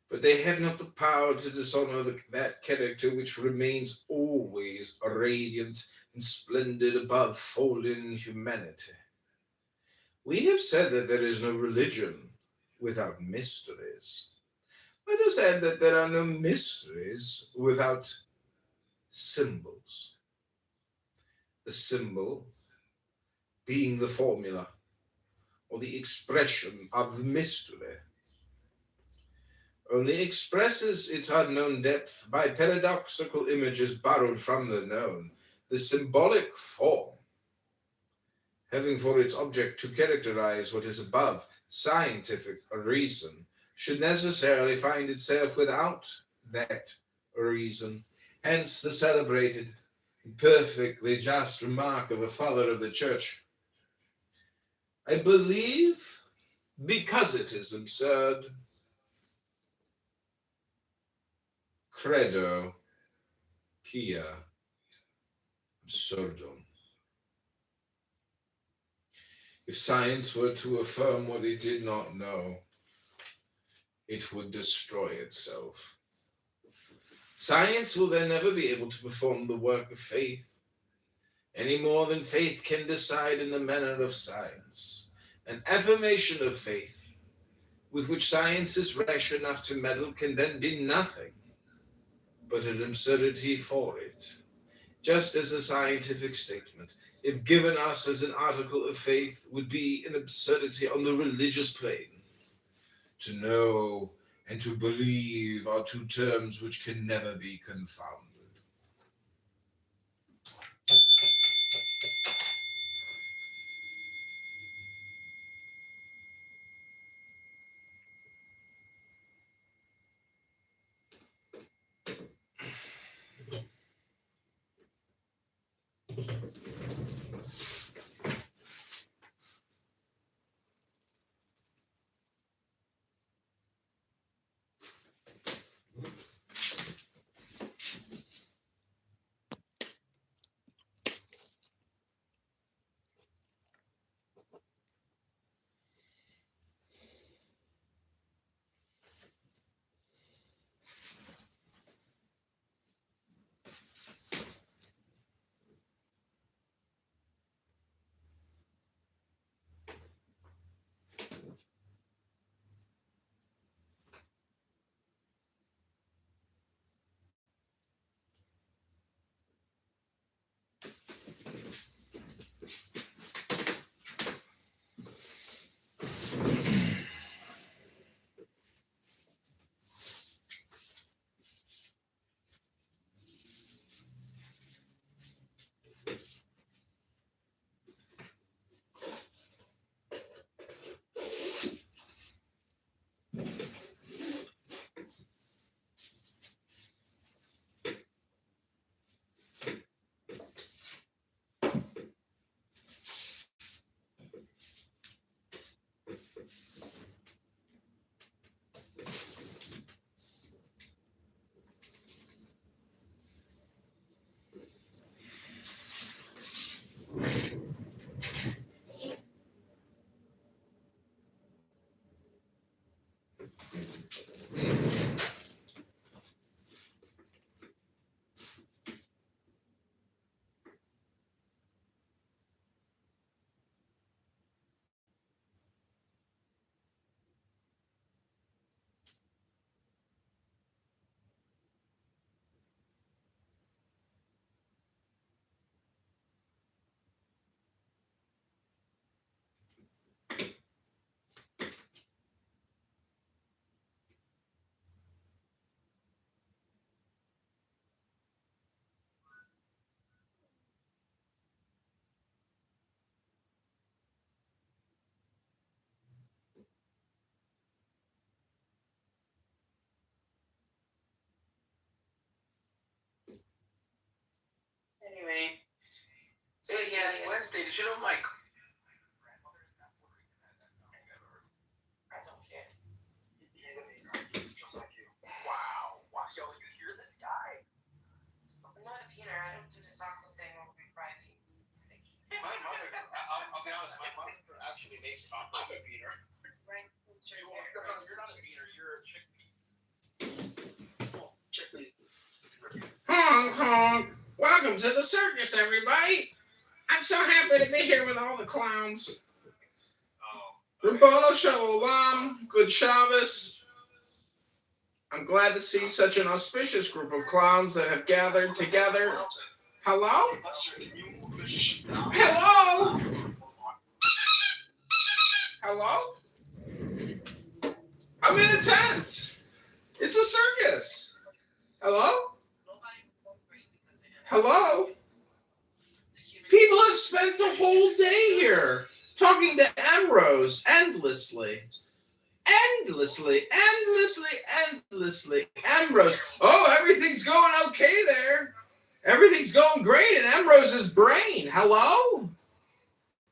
But they have not the power to dishonor that character which remains always radiant and splendid above fallen humanity. We have said that there is no religion without mysteries. Let us add that there are no mysteries without symbols. The symbol being the formula or the expression of the mystery only expresses its unknown depth by paradoxical images borrowed from the known. The symbolic form, having for its object to characterize what is above scientific reason, should necessarily find itself without that reason. Hence the celebrated, perfectly just remark of a father of the church: I believe because it is absurd. Credo pia absurdum. If science were to affirm what it did not know, it would destroy itself. Science will then never be able to perform the work of faith, any more than faith can decide in the manner of science. An affirmation of faith with which science is rash enough to meddle can then be nothing but an absurdity for it, just as a scientific statement, if given us as an article of faith, would be an absurdity on the religious plane. To know and to believe are two terms which can never be confounded. Anyway, so yeah, Wednesday, did you know Mike? I don't care. Wow. Wow. Yo, you hear this guy? I'm not a Peter. I don't do the taco thing when we fry beans. My mother, I'll be honest, my mother actually makes taco beater. Right? You're not a beater, you're a chickpea. Chickpea. Honk, honk. Welcome to the circus, everybody. I'm so happy to be here with all the clowns. Rabbanu Shalom, good Shabbos. I'm glad to see such an auspicious group of clowns that have gathered together. Hello? Hello? Hello? I'm in a tent. It's a circus. Hello? Hello? People have spent the whole day here talking to Ambrose endlessly. Endlessly. Ambrose, oh, everything's going okay there. Everything's going great in Ambrose's brain. Hello?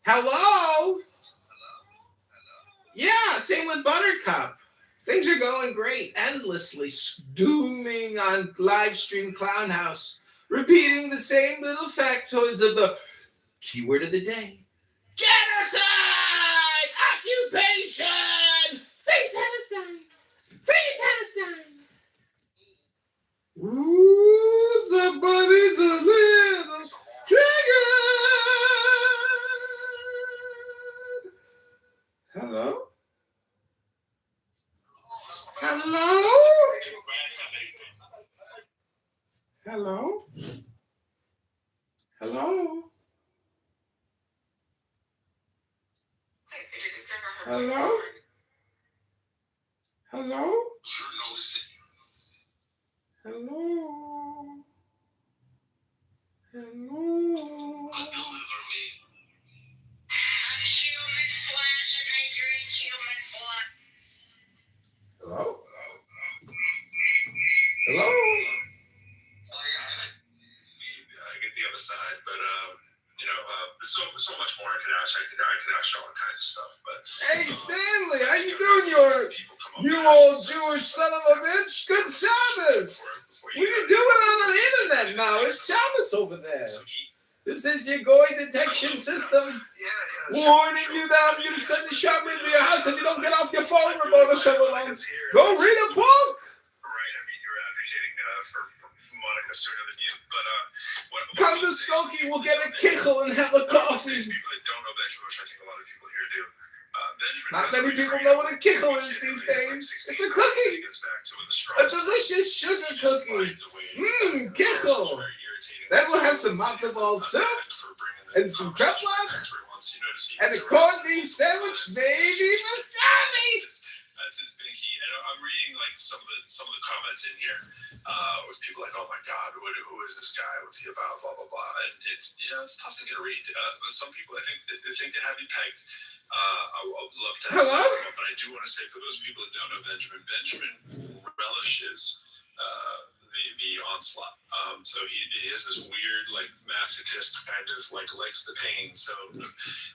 Hello? Yeah, same with Buttercup. Things are going great. Endlessly dooming on live stream Clown House. Repeating the same little factoids of the keyword of the day. Genocide! Occupation! Free Palestine! Free Palestine! Ooh, somebody's a little triggered! Hello? Hello? Hello? Hello? Hello? Hello? Hello? Hello? I'm human flesh and I drink human blood. Hello? Hello? I get the other side, but there's so much more I could ask. I could ask all kinds of stuff, but Hey, Stanley, how you doing, you old Jewish son of a bitch? Good Shabbos! What are you doing on the internet now? It's Shabbos over there. This is your Goy detection system warning you that I'm going to send a shower into your house if you don't get off your phone, Rabbanu Shalom. Go read a book! Right, I mean, you're advocating for Monica sooner than you, but Come to Skokie, we'll get a kichel and have a coffee. People that don't know Benjamin, which I think a lot of people here do. Benjamin Not has many a people refrain know what a kichel which is these generally days. is It's like a 16 cookie. It goes back to with the A straws. delicious sugar Just cookie. find a way to- Kichel. It's very irritating. Then we'll have some matzo ball soup For bringing the and some conversation kreplach back to where once you notice he and a gets corned arrested beef multiple sandwich, times. maybe pastrami. That's his binky, and I'm reading like some of the comments in here with people like, "Oh my God, who is this guy? What's he about?" Blah blah blah, and it's it's tough to get a read. But some people, I think they have you pegged. I would love to have Hello? you, but I do want to say for those people that don't know Benjamin relishes the onslaught. So he has this weird like masochist kind of like likes the pain. So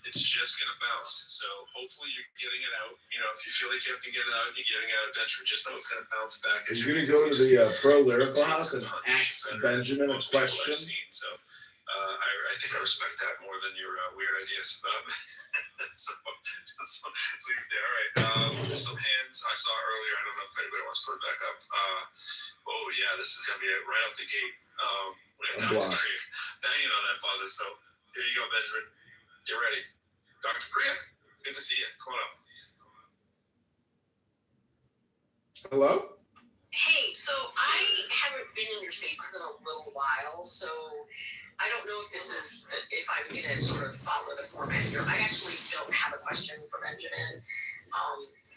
it's just gonna bounce. So hopefully you're getting it out. If you feel like you have to get it out, you're getting out of Benjamin. Just know it's gonna bounce back. He's going to go to the Pro Lyrical House and ask Benjamin a question. So I think I respect that more than your weird ideas. So let's leave it there. All right. Some hands I saw earlier. I don't know if anybody wants to put it back up. Oh yeah, this is gonna be it right out the gate. We have Dr. Priya banging on that buzzer. So here you go, Benjamin. Get ready. Dr. Priya, good to see you. Come on up. Hello? Hey, so I haven't been in your spaces in a little while, so I don't know if I'm gonna sort of follow the format here. I actually don't have a question for Benjamin.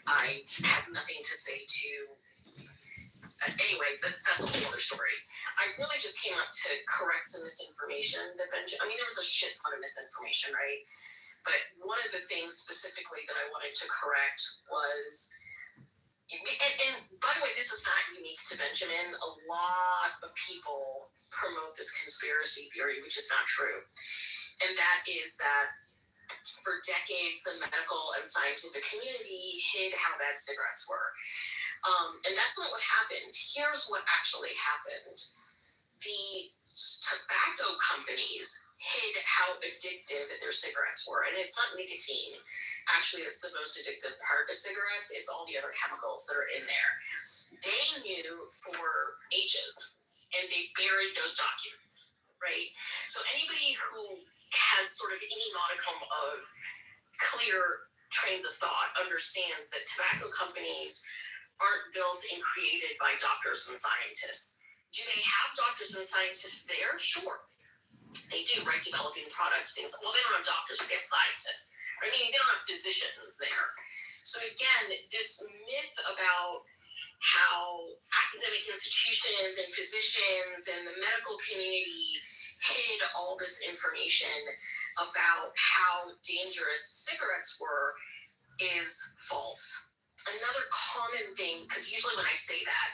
I have nothing to say to. Anyway, that's a whole other story. I really just came up to correct some misinformation that Benjamin. I mean, there was a shit ton of misinformation, right? But one of the things specifically that I wanted to correct was. And by the way, this is not unique to Benjamin. A lot of people promote this conspiracy theory, which is not true. And that is that for decades, the medical and scientific community hid how bad cigarettes were. And that's not what happened. Here's what actually happened. The tobacco companies hid how addictive their cigarettes were. And it's not nicotine. Actually, it's the most addictive part of cigarettes. It's all the other chemicals that are in there. They knew for ages, and they buried those documents, right? So anybody who has sort of any modicum of clear trains of thought understands that tobacco companies aren't built and created by doctors and scientists. Do they have doctors and scientists there? Sure. They do, right? Developing product things. Well, they don't have doctors, but they have scientists. I mean, they don't have physicians there. So again, this myth about how academic institutions and physicians and the medical community hid all this information about how dangerous cigarettes were is false. Another common thing, because usually when I say that,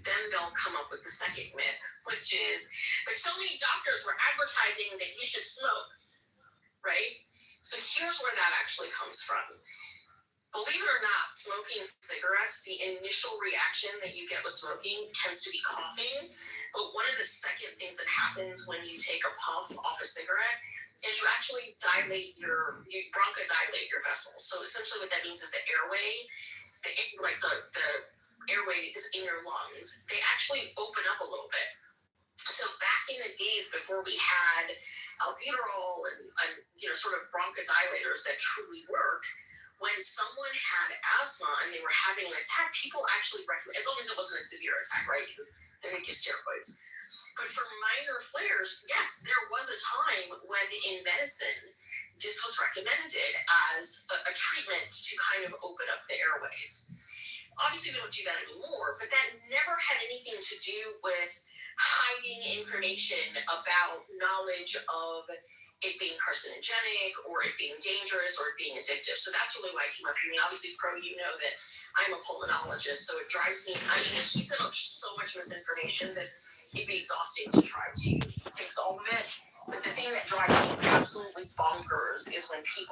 then they'll come up with the second myth, which is, but so many doctors were advertising that you should smoke, right? So here's where that actually comes from. Believe it or not, smoking cigarettes, the initial reaction that you get with smoking tends to be coughing, but one of the second things that happens when you take a puff off a cigarette is you actually you bronchodilate your vessels. So essentially what that means is the airway, the airway is in your lungs, they actually open up a little bit. So back in the days before we had albuterol and sort of bronchodilators that truly work, when someone had asthma and they were having an attack, people actually recommend, as long as it wasn't a severe attack, right? Because they make you steroids. But for minor flares, yes, there was a time when in medicine, this was recommended as a treatment to kind of open up the airways. Obviously, we don't do that anymore, but that never had anything to do with hiding information about knowledge of it being carcinogenic or it being dangerous or it being addictive. So that's really why I came up here. I mean, obviously, Pro, you know that I'm a pulmonologist, so it drives me. I mean, he sent out so much misinformation that it'd be exhausting to try to fix all of it. But the thing that drives me absolutely bonkers is when people